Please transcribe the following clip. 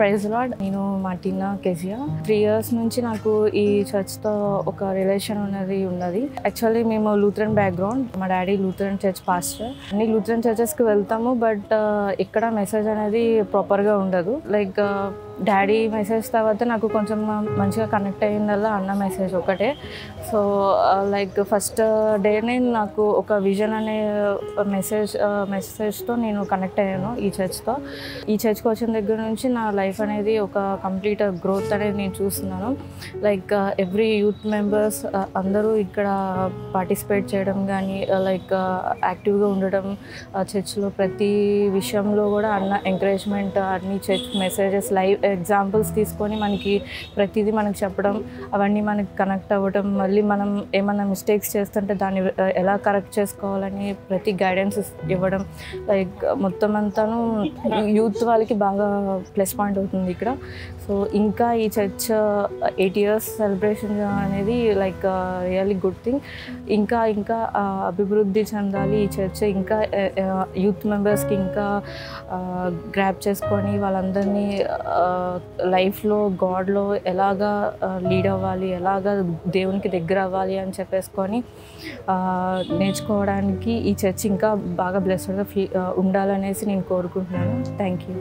Praise lord. నేను మార్టినా Kezia. 3 years నుంచి నాకు ఈ చర్చ్తో ఒక రిలేషన్ ఉన్నది. యాక్చువల్లీ మేము లూథరన్ బ్యాక్గ్రౌండ్. మా డాడీ లూథరన్ చర్చ్ పాస్టర్. అన్ని లూథరన్ చర్చెస్కి వెళ్తాము, బట్ ఇక్కడ మెసేజ్ అనేది ప్రాపర్గా ఉండదు. లైక్ డాడీ మెసేజ్ తర్వాత నాకు కొంచెం మంచిగా కనెక్ట్ అయ్యిందల్లా అన్న మెసేజ్ ఒకటే. సో లైక్ ఫస్ట్ డేనే నాకు ఒక విజన్ అనే మెసేజ్తో నేను కనెక్ట్ అయ్యాను ఈ చర్చ్తో. ఈ చర్చ్కి వచ్చిన దగ్గర నుంచి నా లైఫ్ అనేది ఒక కంప్లీట్ గ్రోత్ అనేది నేను చూస్తున్నాను. లైక్ ఎవ్రీ యూత్ మెంబర్స్ అందరూ ఇక్కడ పార్టిసిపేట్ చేయడం కానీ, లైక్ యాక్టివ్గా ఉండడం, చర్చ్లో ప్రతి విషయంలో కూడా అన్న ఎంకరేజ్మెంట్, అన్ని చర్చ్ మెసేజెస్ లైవ్ ఎగ్జాంపుల్స్ తీసుకొని మనకి ప్రతిదీ మనకు చెప్పడం, అవన్నీ మనకి కనెక్ట్ అవ్వడం, మళ్ళీ మనం ఏమన్నా మిస్టేక్స్ చేస్తుంటే దాన్ని ఎలా కరెక్ట్ చేసుకోవాలని ప్రతి గైడెన్స్ ఇవ్వడం, లైక్ మొత్తం అంతాను యూత్ వాళ్ళకి బాగా ప్లస్ పాయింట్ అవుతుంది ఇక్కడ. సో ఇంకా ఈ చర్చ్ 8 years సెలబ్రేషన్ అనేది లైక్ రియల్లీ గుడ్ థింగ్. ఇంకా అభివృద్ధి చెందాలి ఈ చర్చ్. ఇంకా యూత్ మెంబర్స్కి ఇంకా గ్రాప్ చేసుకొని వాళ్ళందరినీ లైఫ్లో గాడ్లో ఎలాగా లీడ్ అవ్వాలి, ఎలాగా దేవునికి దగ్గర అవ్వాలి అని చెప్పేసుకొని నేర్చుకోవడానికి ఈ చర్చ్ ఇంకా బాగా బ్లెస్డ్గా ఉండాలనేసి నేను కోరుకుంటున్నాను. Thank you.